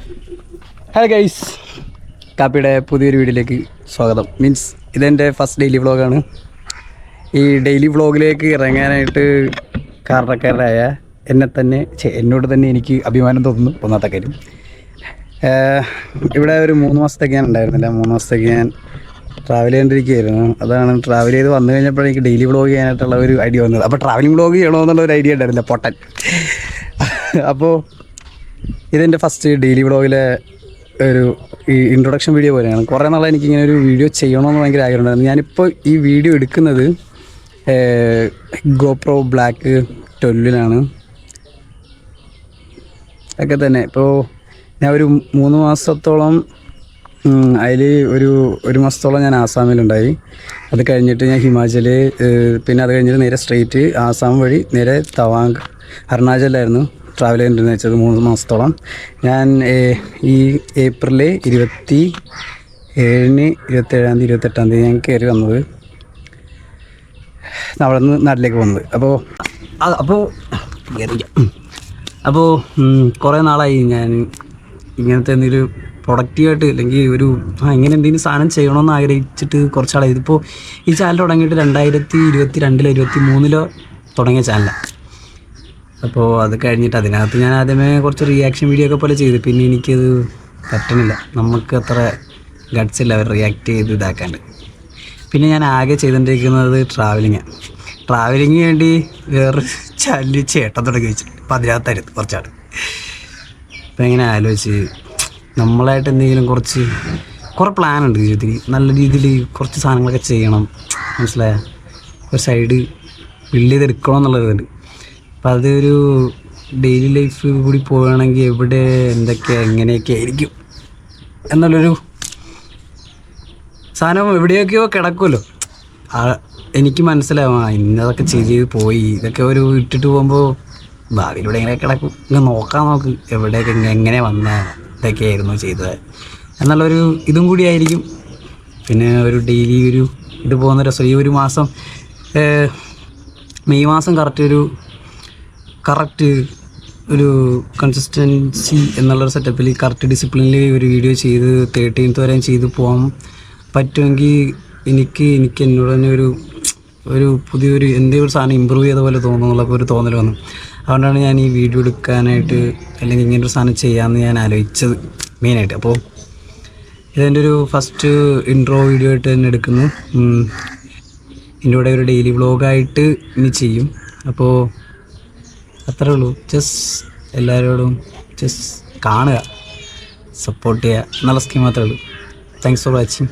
Hi guys, കാപ്പിയുടെ പുതിയൊരു വീഡിയോയിലേക്ക് സ്വാഗതം. ഇതെൻ്റെ ഫസ്റ്റ് ഡെയിലി വ്ളോഗാണ്. ഈ ഡെയിലി വ്ളോഗിലേക്ക് ഇറങ്ങാനായിട്ട് കാരണക്കാരായ എന്നോട് തന്നെ എനിക്ക് അഭിമാനം തോന്നുന്നു. ഒന്നാമത്തെ കാര്യം, ഇവിടെ ഒരു 3 മാസത്തേക്ക് ഞാൻ ഉണ്ടായിരുന്നില്ല. 3 മാസത്തേക്ക് ഞാൻ ട്രാവൽ ചെയ്തുകൊണ്ടിരിക്കുകയായിരുന്നു. അതാണ് ട്രാവൽ ചെയ്ത് വന്നു കഴിഞ്ഞപ്പോഴേ എനിക്ക് ഡെയിലി വ്ളോഗ് ചെയ്യാനായിട്ടുള്ള ഒരു ഐഡിയ വന്നത്. അപ്പോൾ ട്രാവലിംഗ് വ്ളോഗ് ചെയ്യണമെന്നുള്ള ഒരു ഐഡിയ ഉണ്ടായിരുന്നില്ല, പൊട്ടൻ. അപ്പോൾ ഇതെൻ്റെ ഫസ്റ്റ് ഡെയിലി വ്ളോഗിലെ ഒരു ഇൻട്രൊഡക്ഷൻ വീഡിയോ പോലെയാണ്. കുറേ നാളെ എനിക്കിങ്ങനെ ഒരു വീഡിയോ ചെയ്യണമെന്ന് ഭയങ്കര ആഗ്രഹമുണ്ടായിരുന്നു. ഞാനിപ്പോൾ ഈ വീഡിയോ എടുക്കുന്നത് GoPro Black 12 ഒക്കെ തന്നെ. ഇപ്പോൾ ഞാൻ ഒരു 3 മാസത്തോളം അതിൽ ഒരു മാസത്തോളം ഞാൻ ആസാമിലുണ്ടായി. അത് കഴിഞ്ഞിട്ട് ഞാൻ ഹിമാചൽ, പിന്നെ അത് കഴിഞ്ഞിട്ട് നേരെ സ്ട്രെയിറ്റ് ആസാം വഴി നേരെ തവാങ് അരുണാചലായിരുന്നു ട്രാവൽ ചെയ്തിട്ടുണ്ടെന്ന് വെച്ചത് 3 മാസത്തോളം. ഞാൻ ഈ ഏപ്രിൽ 27, 28 ഞാൻ കയറി വന്നത്, അവിടെ നിന്ന് നാട്ടിലേക്ക് വന്നത്. അപ്പോൾ കുറേ നാളായി ഞാൻ ഇങ്ങനത്തെ എന്തെങ്കിലും പ്രൊഡക്റ്റീവായിട്ട് അല്ലെങ്കിൽ ഇങ്ങനെ എന്തെങ്കിലും സാധനം ചെയ്യണമെന്ന് ആഗ്രഹിച്ചിട്ട് കുറച്ചാളായി. ഇതിപ്പോൾ ഈ ചാനൽ തുടങ്ങിയിട്ട് 2022 23 തുടങ്ങിയ ചാനലാണ്. അപ്പോൾ അത് കഴിഞ്ഞിട്ട് അതിനകത്ത് ഞാൻ ആദ്യമേ കുറച്ച് റിയാക്ഷൻ വീഡിയോ ഒക്കെ പോലെ ചെയ്തു. പിന്നെ എനിക്കത് പറ്റണില്ല, നമുക്ക് അത്ര ഗട്ട്സ് ഇല്ല അവർ റിയാക്ട് ചെയ്ത് ഇതാക്കാണ്ട്. പിന്നെ ഞാൻ ആകെ ചെയ്തുകൊണ്ടിരിക്കുന്നത് ട്രാവലിങ്ങിന് വേണ്ടി വേറെ ചാനൽ ചേട്ടൻ തുടങ്ങി വെച്ചിട്ട്. അപ്പോൾ അതിനകത്തായിരുന്നു കുറച്ചാട്. അപ്പോൾ ഇങ്ങനെ ആലോചിച്ച് നമ്മളായിട്ട് എന്തെങ്കിലും കുറേ പ്ലാനുണ്ട് ജീവിതത്തിൽ. നല്ല രീതിയിൽ കുറച്ച് സാധനങ്ങളൊക്കെ ചെയ്യണം, മനസ്സിലായ ഒരു സൈഡ് ബിൽഡ് ചെയ്തെടുക്കണം എന്നുള്ളതുണ്ട്. അപ്പം അതൊരു ഡെയിലി ലൈഫ് കൂടി പോവുകയാണെങ്കിൽ എവിടെ എങ്ങനെയൊക്കെ ആയിരിക്കും എന്നുള്ളൊരു സാധനം എവിടെയൊക്കെയോ കിടക്കുമല്ലോ. എനിക്ക് മനസ്സിലാവും ഇന്നതൊക്കെ ചെയ്ത് പോയി, ഇതൊക്കെ ഇട്ടിട്ട് പോകുമ്പോൾ ഭാവിയിലൂടെ എങ്ങനെ കിടക്കും. നോക്ക് എവിടെയൊക്കെ എങ്ങനെ വന്ന ഇതൊക്കെയായിരുന്നു ചെയ്തത് എന്നുള്ളൊരു ഇതും കൂടി ആയിരിക്കും. പിന്നെ ഒരു ഡെയിലി ഇത് പോകുന്ന രസം. ഈ ഒരു മാസം മെയ് മാസം കറക്റ്റ് ഒരു കൺസിസ്റ്റൻസി എന്നുള്ളൊരു സെറ്റപ്പിൽ കറക്റ്റ് ഡിസിപ്ലിനിൽ ഒരു വീഡിയോ ചെയ്ത് 13th വരെയും ചെയ്ത് പോകാൻ പറ്റുമെങ്കിൽ എനിക്ക് എന്നോട് തന്നെ ഒരു പുതിയൊരു എന്തെങ്കിലും സാധനം ഇമ്പ്രൂവ് ചെയ്ത പോലെ തോന്നുന്നുള്ളപ്പോൾ ഒരു തോന്നൽ വന്നു. അതുകൊണ്ടാണ് ഞാൻ ഈ വീഡിയോ എടുക്കാനായിട്ട് അല്ലെങ്കിൽ ഇങ്ങനൊരു സാധനം ചെയ്യാമെന്ന് ഞാൻ ആലോചിച്ചത് മെയിനായിട്ട്. അപ്പോൾ ഇതെൻ്റെ ഒരു ഫസ്റ്റ് ഇൻട്രോ വീഡിയോ ആയിട്ട് തന്നെ എടുക്കുന്നു. എൻ്റെ കൂടെ ഒരു ഡെയിലി വ്ളോഗായിട്ട് ഇനി ചെയ്യും. അപ്പോൾ അത്രേ ഉള്ളൂ. എല്ലാവരോടും കാണുക, സപ്പോർട്ട് ചെയ്യുക എന്നുള്ള സ്കീം മാത്രമേ ഉള്ളൂ. Thanks for watching.